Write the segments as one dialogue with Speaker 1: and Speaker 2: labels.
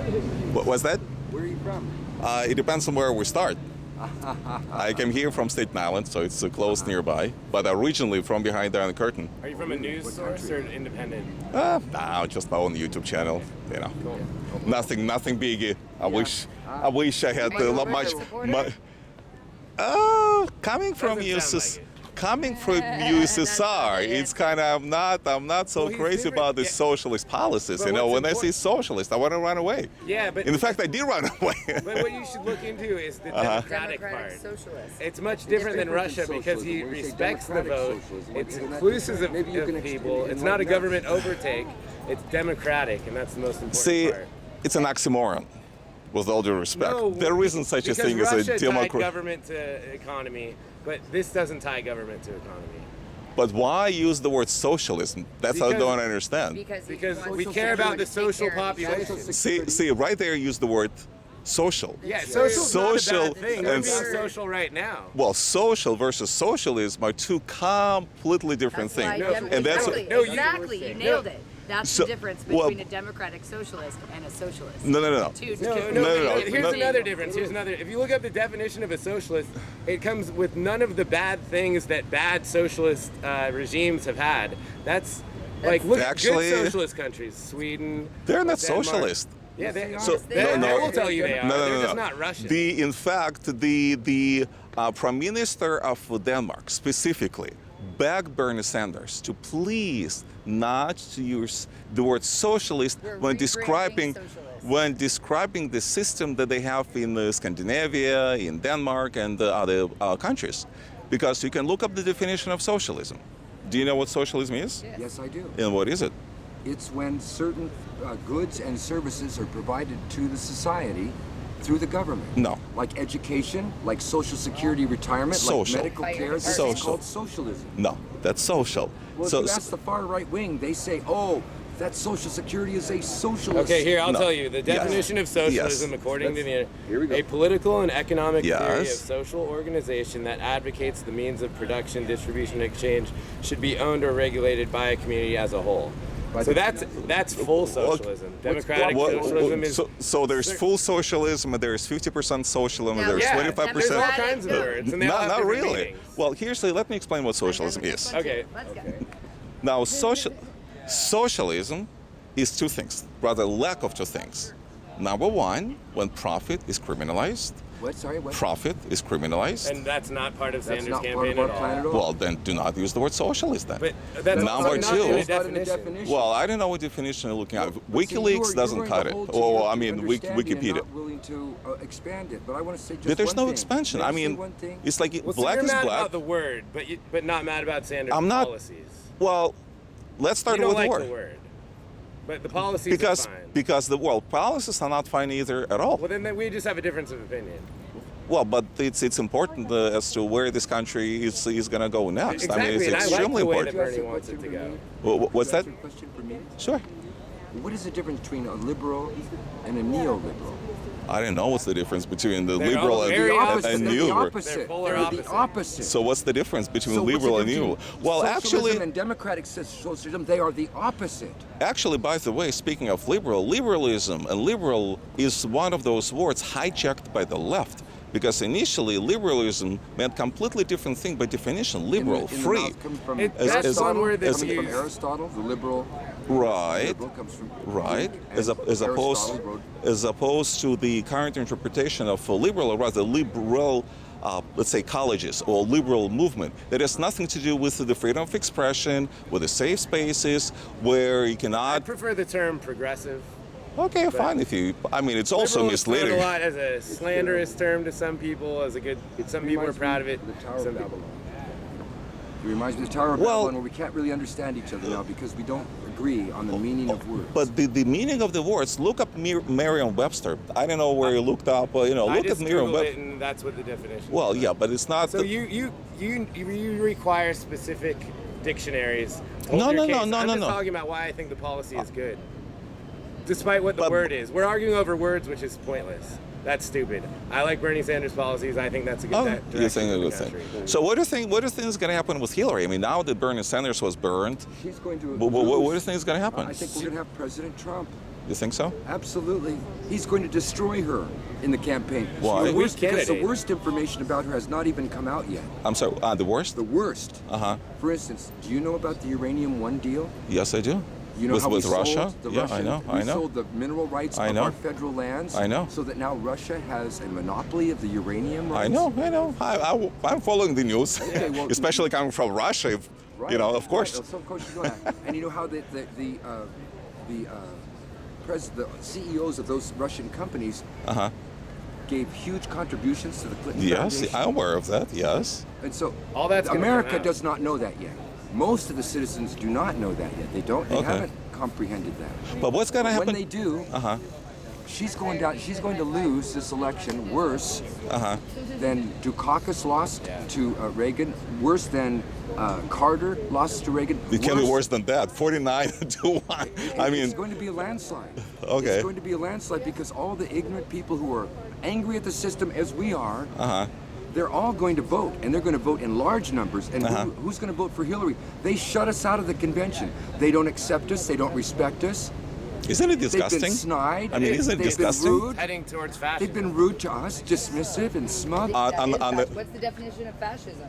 Speaker 1: What was that?
Speaker 2: Where are you from?
Speaker 1: It depends on where we start. I came here from Staten Island, so it's close nearby, but originally from behind there on the curtain.
Speaker 3: Are you from a news source or independent?
Speaker 1: No, just my own YouTube channel, you know.
Speaker 3: Cool.
Speaker 1: Nothing big. I wish I had much. Coming from USSR, it's kind of I'm not so crazy about the socialist policies.
Speaker 3: But
Speaker 1: You know, when I
Speaker 3: important-
Speaker 1: see socialist, I want to run away.
Speaker 3: Yeah, but
Speaker 1: In fact, I did run away.
Speaker 3: but what you should look into is the democratic part.
Speaker 4: socialist.
Speaker 3: It's much different than Russia because he respects the vote. It's inclusive of people. It's not a government overtake. It's democratic, and that's the most important
Speaker 1: See,
Speaker 3: part.
Speaker 1: it's an oxymoron. With all due respect,
Speaker 3: No,
Speaker 1: there isn't such a
Speaker 3: because
Speaker 1: thing as
Speaker 3: Russia
Speaker 1: a
Speaker 3: tied
Speaker 1: democracy.
Speaker 3: government to economy, but this doesn't tie government to economy.
Speaker 1: But why use the word socialism? That's what I
Speaker 3: Because-
Speaker 1: don't understand.
Speaker 3: Because we care about the social population.
Speaker 1: See, right there, use the word social.
Speaker 3: Yeah, social's not a
Speaker 1: Social
Speaker 3: bad thing. We're
Speaker 1: and
Speaker 3: being social right now.
Speaker 1: Well, social versus socialism are two completely different things. And that's
Speaker 4: exactly. You nailed it. That's
Speaker 1: So-
Speaker 4: the difference
Speaker 1: well-
Speaker 4: between a democratic socialist and a socialist.
Speaker 1: no.
Speaker 3: Here's another difference. If you look up the definition of a socialist, it comes with none of the bad things that bad socialist regimes have had. That's like look
Speaker 1: Actually-
Speaker 3: at good socialist countries, Sweden.
Speaker 1: They're not
Speaker 3: Denmark.
Speaker 1: socialist.
Speaker 3: Yeah, they are.
Speaker 1: So-
Speaker 3: I will tell you they are. They're just not Russian.
Speaker 1: In fact, the Prime Minister of Denmark specifically begged Bernie Sanders to please not to use the word socialist
Speaker 4: We're
Speaker 1: when
Speaker 4: rebranding
Speaker 1: describing the system that they have in Scandinavia, in Denmark, and other countries, because you can look up the definition of socialism. Do you know what socialism is?
Speaker 2: Yes, I do.
Speaker 1: And what is it?
Speaker 2: It's when certain goods and services are provided to the society through the government.
Speaker 1: No.
Speaker 2: Like education, like social security retirement,
Speaker 1: Social.
Speaker 2: like medical care. This
Speaker 1: Social.
Speaker 2: is called socialism.
Speaker 1: No, that's social.
Speaker 2: Well, if you ask the far right wing, they say, oh, that social security is a socialist.
Speaker 3: Okay, here, I'll
Speaker 1: No.
Speaker 3: tell you. The definition of socialism,
Speaker 1: Yes.
Speaker 3: according to
Speaker 2: Here we go.
Speaker 3: a political and economic theory of
Speaker 1: Yes.
Speaker 3: social organization that advocates the means of production, distribution, and exchange should be owned or regulated by a community as a whole. So that's full socialism. Democratic socialism is...
Speaker 1: So there's full socialism, and there's 50% socialism, and there's
Speaker 3: Yeah,
Speaker 1: 25%.
Speaker 3: there's all kinds of words, and they all have
Speaker 1: Not
Speaker 3: different
Speaker 1: really.
Speaker 3: meanings.
Speaker 1: Well, let me explain what socialism is.
Speaker 3: Okay.
Speaker 4: Let's go.
Speaker 1: Now, socialism is two things, rather lack of two things. Number one, when profit is criminalized.
Speaker 2: What? Sorry, what?
Speaker 1: Profit is criminalized.
Speaker 3: And that's not part of
Speaker 2: That's
Speaker 3: Sanders'
Speaker 2: not part
Speaker 3: campaign
Speaker 2: of our
Speaker 3: at
Speaker 2: plan
Speaker 3: all.
Speaker 2: at all.
Speaker 1: Well, then do not use the word socialist then.
Speaker 3: But that's
Speaker 1: Number
Speaker 3: also not
Speaker 1: two-
Speaker 3: in the
Speaker 2: It's not in the
Speaker 3: definition.
Speaker 2: definition.
Speaker 1: Well, I don't know what definition you're looking at.
Speaker 2: See,
Speaker 1: WikiLeaks doesn't cut it. Or, I mean,
Speaker 2: Wikipedia.
Speaker 1: Wikipedia.
Speaker 2: Not willing to expand it, but I want to say just
Speaker 1: But there's
Speaker 2: one
Speaker 1: no
Speaker 2: thing.
Speaker 1: expansion.
Speaker 2: May
Speaker 1: I
Speaker 2: say
Speaker 1: mean,
Speaker 2: one thing?
Speaker 1: it's like
Speaker 3: Well, so
Speaker 1: black
Speaker 3: you're
Speaker 1: is
Speaker 3: mad
Speaker 1: black.
Speaker 3: about the word, but not mad about Sanders'
Speaker 1: I'm not-
Speaker 3: policies.
Speaker 1: Well, let's start
Speaker 3: You don't
Speaker 1: with
Speaker 3: like
Speaker 1: the
Speaker 3: the
Speaker 1: word.
Speaker 3: word. But the policies are fine.
Speaker 1: Because the policies are not fine either at all.
Speaker 3: Well, then we just have a difference of opinion.
Speaker 1: Well, but it's important as to where this country is going to go next.
Speaker 3: Exactly,
Speaker 1: I mean, it's
Speaker 3: and I like
Speaker 1: extremely
Speaker 3: the way
Speaker 1: important.
Speaker 3: that Bernie wants it to go.
Speaker 1: What's that?
Speaker 2: That's a question for me.
Speaker 1: Sure.
Speaker 2: What is the difference between a liberal and a neoliberal?
Speaker 1: I don't know what's the difference between the
Speaker 3: They're
Speaker 1: liberal
Speaker 3: all
Speaker 1: and,
Speaker 3: very opposite.
Speaker 1: and
Speaker 2: They're the
Speaker 1: neoliberal.
Speaker 2: opposite.
Speaker 3: They're polar
Speaker 2: They're
Speaker 3: opposite.
Speaker 2: the opposite.
Speaker 1: So what's the difference between
Speaker 2: So what's the
Speaker 1: liberal and
Speaker 2: difference
Speaker 1: neoliberal?
Speaker 2: between
Speaker 1: Well,
Speaker 2: socialism and democratic socialism, they are the opposite.
Speaker 1: Actually, by the way, speaking of liberalism and liberal is one of those words hijacked by the left. Because initially, liberalism meant completely different thing by definition. Liberal,
Speaker 2: In the
Speaker 1: free.
Speaker 2: mouth comes from
Speaker 3: That's
Speaker 2: Aristotle,
Speaker 3: one word that's
Speaker 2: coming from
Speaker 3: used.
Speaker 2: Aristotle, the liberal.
Speaker 1: Right.
Speaker 2: Liberal comes from
Speaker 1: Right,
Speaker 2: Greek,
Speaker 1: as
Speaker 2: and
Speaker 1: opposed
Speaker 2: Aristotle wrote-
Speaker 1: as opposed to the current interpretation of liberal, or rather liberal, let's say colleges or liberal movement that has nothing to do with the freedom of expression, with the safe spaces where you
Speaker 3: I
Speaker 1: cannot.
Speaker 3: prefer the term progressive.
Speaker 1: Okay, fine. If you, I mean, it's also
Speaker 3: Liberal is thrown
Speaker 1: misleading.
Speaker 3: a lot as a slanderous term to some people, as a good. Some people are
Speaker 2: Reminds
Speaker 3: proud of
Speaker 2: me
Speaker 3: it.
Speaker 2: The Tower
Speaker 3: Some
Speaker 2: of
Speaker 3: people.
Speaker 2: Babylon. It reminds me of the Tower of
Speaker 1: Well-
Speaker 2: Babylon, where we can't really understand each other now because we don't agree on the meaning of words.
Speaker 1: But the meaning of the words, look up Merriam-Webster. I don't know where you looked up, but
Speaker 3: I
Speaker 1: look at
Speaker 3: just Googled it,
Speaker 1: Merriam-Webster.
Speaker 3: and that's what the definition.
Speaker 1: Well,
Speaker 3: is.
Speaker 1: yeah, but it's not.
Speaker 3: So you require specific dictionaries. to hold
Speaker 1: No,
Speaker 3: your
Speaker 1: no,
Speaker 3: case.
Speaker 1: no,
Speaker 3: I'm
Speaker 1: no,
Speaker 3: just
Speaker 1: no.
Speaker 3: talking about why I think the policy is good, despite what the
Speaker 1: But-
Speaker 3: word is. We're arguing over words, which is pointless. That's stupid. I like Bernie Sanders' policies. I think that's a good
Speaker 1: Oh,
Speaker 3: direction
Speaker 1: you're saying a
Speaker 3: for the
Speaker 1: good thing.
Speaker 3: country.
Speaker 1: So what do you think? What do you think is going to happen with Hillary? I mean, now that Bernie Sanders was burned,
Speaker 2: She's going to.
Speaker 1: what do you
Speaker 2: lose.
Speaker 1: think is going to happen?
Speaker 2: I think we're going to have President Trump.
Speaker 1: You think so?
Speaker 2: Absolutely. He's going to destroy her in the campaign.
Speaker 1: Why?
Speaker 2: The worst, because the
Speaker 3: Candidate.
Speaker 2: worst information about her has not even come out yet.
Speaker 1: I'm sorry. The worst?
Speaker 2: The worst.
Speaker 1: Uh-huh.
Speaker 2: For instance, do you know about the Uranium-1 deal?
Speaker 1: Yes, I do.
Speaker 2: You know
Speaker 1: with
Speaker 2: how
Speaker 1: with
Speaker 2: we
Speaker 1: Russia?
Speaker 2: sold the
Speaker 1: Yeah,
Speaker 2: Russian,
Speaker 1: I know.
Speaker 2: sold the mineral rights
Speaker 1: I
Speaker 2: of
Speaker 1: know.
Speaker 2: our federal lands?
Speaker 1: I know.
Speaker 2: So that now Russia has a monopoly of the uranium rights?
Speaker 1: I know. I'm following the news,
Speaker 2: Okay, well-
Speaker 1: especially coming from Russia. You know, of course.
Speaker 2: Right, so of course you know that. And you know how the CEOs of those Russian companies
Speaker 1: Uh-huh.
Speaker 2: gave huge contributions to the Clinton
Speaker 1: Yes,
Speaker 2: Foundation?
Speaker 1: I'm aware of that. Yes.
Speaker 2: And so
Speaker 3: All that's gonna
Speaker 2: America
Speaker 3: come out.
Speaker 2: does not know that yet. Most of the citizens do not know that yet. They
Speaker 1: Okay.
Speaker 2: haven't comprehended that.
Speaker 1: But what's going to happen?
Speaker 2: When they do,
Speaker 1: Uh-huh.
Speaker 2: she's going to lose this election worse than Dukakis lost to Reagan, worse than Carter lost to Reagan.
Speaker 1: It can be worse than that. 49 to 1. I mean,
Speaker 2: It's going to be a landslide.
Speaker 1: Okay.
Speaker 2: It's going to be a landslide because all the ignorant people who are angry at the system as we are, they're all going to vote, and they're going to vote in large numbers. And who's going to vote for Hillary? They shut us out of the convention. They don't accept us. They don't respect us.
Speaker 1: isn't it
Speaker 2: They've
Speaker 1: disgusting?
Speaker 2: been snide.
Speaker 1: I mean, isn't it
Speaker 2: They've
Speaker 1: disgusting?
Speaker 2: been rude.
Speaker 3: Heading towards
Speaker 2: They've
Speaker 3: fascism.
Speaker 2: been rude to us, dismissive and smug.
Speaker 4: What's the definition of fascism?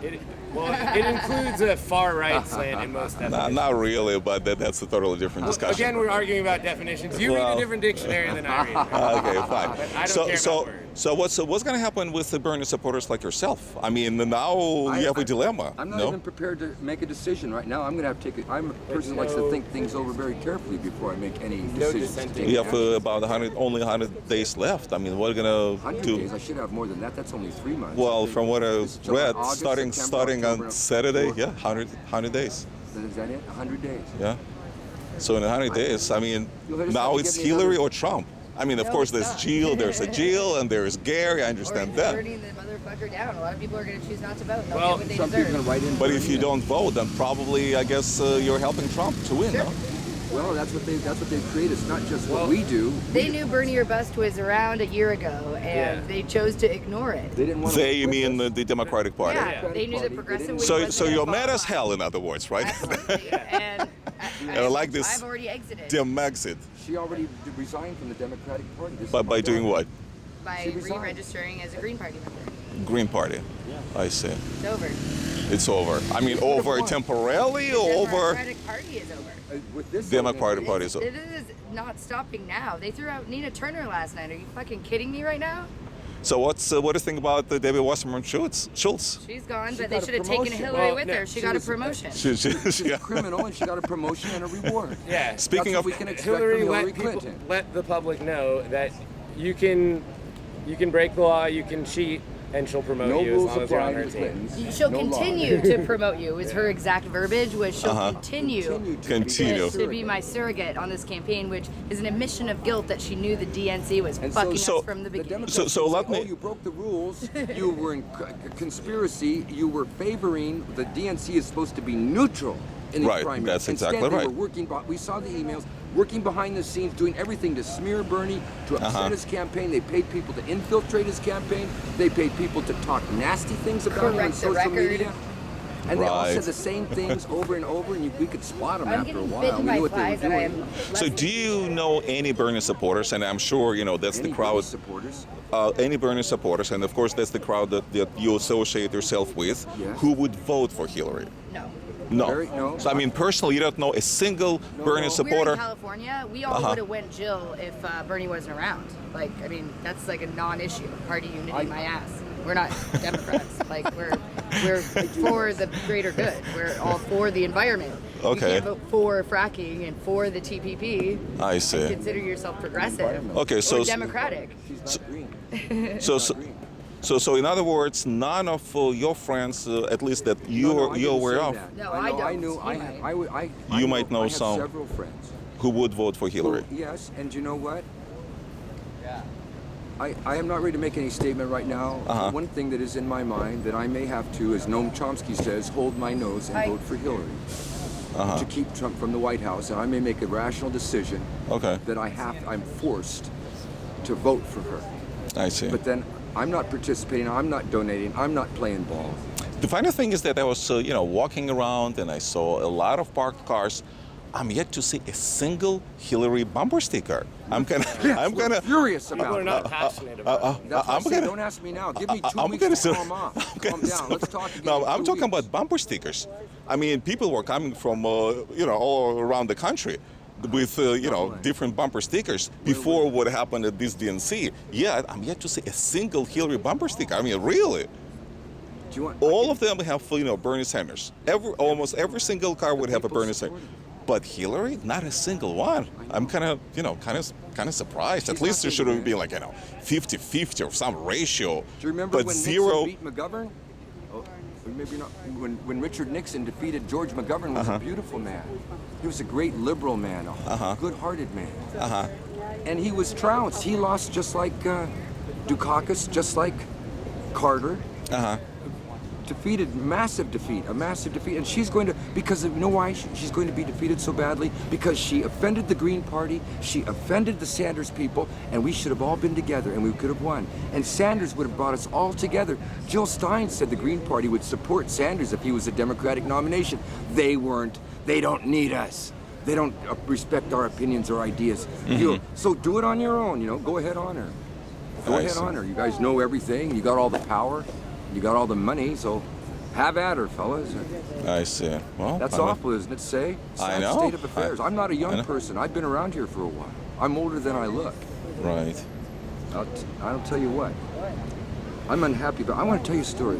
Speaker 3: It includes a far right slant in most definitions.
Speaker 1: Not really, but that's a totally different discussion.
Speaker 3: Again, we're arguing about definitions. You read
Speaker 1: Well-
Speaker 3: a different dictionary than I read.
Speaker 1: Okay, fine.
Speaker 3: But I don't
Speaker 1: so,
Speaker 3: care
Speaker 1: so,
Speaker 3: about words.
Speaker 1: so what's going to happen with the Bernie supporters like yourself? I mean, now you have a dilemma.
Speaker 2: I'm not
Speaker 1: no?
Speaker 2: even prepared to make a decision right now. I'm going to have to take it. I'm a person who likes to think things over very carefully before I make any decisions. to
Speaker 3: dissenting.
Speaker 2: take
Speaker 1: You have
Speaker 2: action.
Speaker 1: about only 100 days left. I mean, what are you going to
Speaker 2: 100
Speaker 1: do?
Speaker 2: days. I should have more than that. That's only 3 months.
Speaker 1: Well, from what I
Speaker 2: It's July,
Speaker 1: read,
Speaker 2: August,
Speaker 1: starting
Speaker 2: September, October,
Speaker 1: on Saturday,
Speaker 2: October.
Speaker 1: yeah, 100 days.
Speaker 2: Is that it? 100 days.
Speaker 1: Yeah. So in 100 days, I mean,
Speaker 2: You'll just have
Speaker 1: now
Speaker 2: to
Speaker 1: it's
Speaker 2: give me
Speaker 1: Hillary
Speaker 2: another-
Speaker 1: or Trump. I mean, of
Speaker 4: No,
Speaker 1: course,
Speaker 4: it's
Speaker 1: there's
Speaker 4: not.
Speaker 1: Jill, there's a Jill, and there's Gary. I understand
Speaker 4: Or
Speaker 1: that.
Speaker 4: burning the motherfucker down. A lot of people are going to choose not to vote. And they'll
Speaker 3: Well,
Speaker 4: get what they
Speaker 2: Some people are
Speaker 4: deserve.
Speaker 2: going to write in.
Speaker 1: But if you don't vote, then probably, I guess, you're helping Trump to win, no?
Speaker 2: Well, that's what they've created. It's not just what we do.
Speaker 4: They knew Bernie or Bust was around a year ago, and
Speaker 3: Yeah.
Speaker 4: they chose to ignore it.
Speaker 2: They didn't want
Speaker 1: They,
Speaker 2: to.
Speaker 1: you mean the Democratic Party?
Speaker 4: Yeah, they knew the progressive wing
Speaker 1: So
Speaker 4: wasn't
Speaker 1: you're
Speaker 4: gonna
Speaker 1: mad
Speaker 4: follow
Speaker 1: as hell, in other words, right?
Speaker 4: Absolutely. And
Speaker 1: I like this
Speaker 4: I've already exited
Speaker 1: Dem exit.
Speaker 2: She already resigned from the Democratic Party. This is
Speaker 1: By
Speaker 2: my
Speaker 1: doing
Speaker 2: daughter.
Speaker 1: what?
Speaker 4: by
Speaker 2: She resigned.
Speaker 4: re-registering as a Green Party member.
Speaker 1: Green Party. I see.
Speaker 4: It's over.
Speaker 1: It's over. I mean, over
Speaker 2: won.
Speaker 1: temporarily
Speaker 4: The
Speaker 1: or over?
Speaker 4: Democratic Party is over.
Speaker 2: With this
Speaker 1: Democratic Party
Speaker 2: organization-
Speaker 1: is over.
Speaker 4: It is not stopping now. They threw out Nina Turner last night. Are you fucking kidding me right now?
Speaker 1: So what do you think about Debbie Wasserman Schultz?
Speaker 4: She's gone,
Speaker 2: She
Speaker 4: but they
Speaker 2: got a
Speaker 4: should have taken
Speaker 2: promotion.
Speaker 4: Hillary
Speaker 3: Well,
Speaker 4: with
Speaker 3: no,
Speaker 4: her. She
Speaker 2: she
Speaker 4: got a
Speaker 2: was-
Speaker 4: promotion.
Speaker 2: She's a criminal, and she got a promotion and a reward.
Speaker 3: Yeah.
Speaker 1: Speaking
Speaker 2: That's
Speaker 1: of,
Speaker 2: what we can expect
Speaker 3: Hillary
Speaker 2: from Hillary
Speaker 3: let people,
Speaker 2: Clinton.
Speaker 3: let the public know that you can break the law, you can cheat, and she'll promote
Speaker 2: No
Speaker 3: you as
Speaker 2: rules
Speaker 3: long as you're
Speaker 2: apply
Speaker 3: on
Speaker 2: to
Speaker 3: her
Speaker 2: the
Speaker 3: team.
Speaker 2: Clintons.
Speaker 4: She'll
Speaker 2: No law.
Speaker 4: continue to promote you. Is her exact verbiage was she'll continue
Speaker 1: Continue.
Speaker 4: to be my surrogate on this campaign, which is an admission of guilt that she knew the DNC was
Speaker 2: And
Speaker 4: fucking
Speaker 1: so-
Speaker 4: us from the beginning.
Speaker 2: Democrats
Speaker 1: So
Speaker 2: can
Speaker 1: let
Speaker 2: say,
Speaker 1: me-
Speaker 2: oh, you broke the rules. You were in conspiracy. You were favoring. The DNC is supposed to be neutral in these
Speaker 1: Right,
Speaker 2: primaries.
Speaker 1: that's
Speaker 2: Instead,
Speaker 1: exactly
Speaker 2: they
Speaker 1: right.
Speaker 2: were working. We saw the emails. Working behind the scenes, doing everything to smear Bernie, to upset his campaign. They paid people to infiltrate his campaign. They paid people to talk nasty things about him on
Speaker 4: Correct the
Speaker 2: social
Speaker 4: record.
Speaker 2: media. And they all
Speaker 1: Right.
Speaker 2: said the same things over and over, and we could spot them
Speaker 4: I'm
Speaker 2: after a
Speaker 4: getting
Speaker 2: while.
Speaker 4: bitten
Speaker 2: We
Speaker 4: by
Speaker 2: knew what they were
Speaker 4: flies, and I
Speaker 2: doing.
Speaker 4: am.
Speaker 1: So do you know any Bernie supporters? And I'm sure you know that's
Speaker 2: Any
Speaker 1: the crowd.
Speaker 2: Bernie supporters.
Speaker 1: Any Bernie supporters, and of course that's the crowd that you associate yourself with,
Speaker 2: Yes.
Speaker 1: who would vote for Hillary.
Speaker 4: No.
Speaker 1: No.
Speaker 2: No.
Speaker 1: So I mean, personally, you don't know a single Bernie
Speaker 2: no.
Speaker 1: supporter.
Speaker 4: We're in California. We all would have went Jill if Bernie wasn't around. Like, I mean, that's like a non-issue. Party unity, my ass. We're not Democrats. Like, we're for the greater good. We're all for the environment. You
Speaker 1: Okay.
Speaker 4: can't vote for fracking and for the TPP.
Speaker 1: I
Speaker 4: and
Speaker 1: see.
Speaker 4: consider yourself progressive.
Speaker 1: Okay, so
Speaker 4: or Democratic.
Speaker 2: She's not green.
Speaker 1: so in other words, none of your friends, at least that
Speaker 2: No,
Speaker 1: you're
Speaker 2: I didn't
Speaker 1: aware
Speaker 2: say
Speaker 1: of,
Speaker 2: that.
Speaker 4: No,
Speaker 2: I
Speaker 4: I
Speaker 2: know,
Speaker 4: don't.
Speaker 2: I knew.
Speaker 4: You
Speaker 2: I,
Speaker 4: might.
Speaker 2: I, would- I
Speaker 1: You might know
Speaker 2: I have
Speaker 1: some.
Speaker 2: several friends.
Speaker 1: who would vote for Hillary.
Speaker 2: Yes, and you know what? I am not ready to make any statement right now. One thing that is in my mind that I may have to, as Noam Chomsky says, hold my nose and vote for Hillary to keep Trump from the White House, and I may make a rational decision
Speaker 1: Okay,
Speaker 2: that I'm forced to vote for her.
Speaker 1: I see.
Speaker 2: But then I'm not participating, I'm not donating, I'm not playing ball.
Speaker 1: The funny thing is that I was, walking around and I saw a lot of parked cars. Who would vote for Hillary?
Speaker 2: I don't
Speaker 1: I'm yet to see a single Hillary bumper sticker. I'm gonna
Speaker 2: furious about
Speaker 3: People are
Speaker 2: it.
Speaker 3: not passionate about it.
Speaker 2: That's why I say, don't ask me now. Give me 2 weeks to calm off. Calm down. Let's talk again.
Speaker 1: No,
Speaker 2: in
Speaker 1: I'm
Speaker 2: 2
Speaker 1: talking
Speaker 2: weeks.
Speaker 1: about bumper stickers. I mean, people were coming from all around the country with different bumper stickers before what happened at this DNC. Yeah, I'm yet to see a single Hillary bumper sticker. I mean, really.
Speaker 2: Do you want,
Speaker 1: All of them have Bernie Sanders. Almost every single car would have a
Speaker 2: people
Speaker 1: Bernie Sanders. But Hillary, not a single one. I'm kind of surprised.
Speaker 2: She's
Speaker 1: At least there
Speaker 2: not
Speaker 1: should
Speaker 2: gonna
Speaker 1: be like 50-50 or some ratio.
Speaker 2: Do you remember
Speaker 1: but
Speaker 2: when
Speaker 1: zero?
Speaker 2: Nixon beat McGovern? Oh, maybe not. When Richard Nixon defeated George McGovern, was a beautiful man. He was a great liberal man, a good-hearted man. And he was trounced. He lost just like Dukakis, just like Carter. Defeated, a massive defeat. And she's going to, because of, you know why she's going to be defeated so badly? Because she offended the Green Party, she offended the Sanders people, and we should have all been together and we could have won. And Sanders would have brought us all together. Jill Stein said the Green Party would support Sanders if he was a Democratic nomination. They weren't. They don't need us. They don't respect our opinions or ideas. So do it on your own, go ahead on her. Go ahead on her. You guys know everything, you got all the power. You got all the money, so have at her, fellas.
Speaker 1: I see. Well,
Speaker 2: That's awful, isn't it, say? Sad
Speaker 1: know.
Speaker 2: state of affairs. I'm not a young person. I've been around here for a while. I'm older than I look.
Speaker 1: Right.
Speaker 2: I'll tell you what. I'm unhappy, but I want to tell you a story.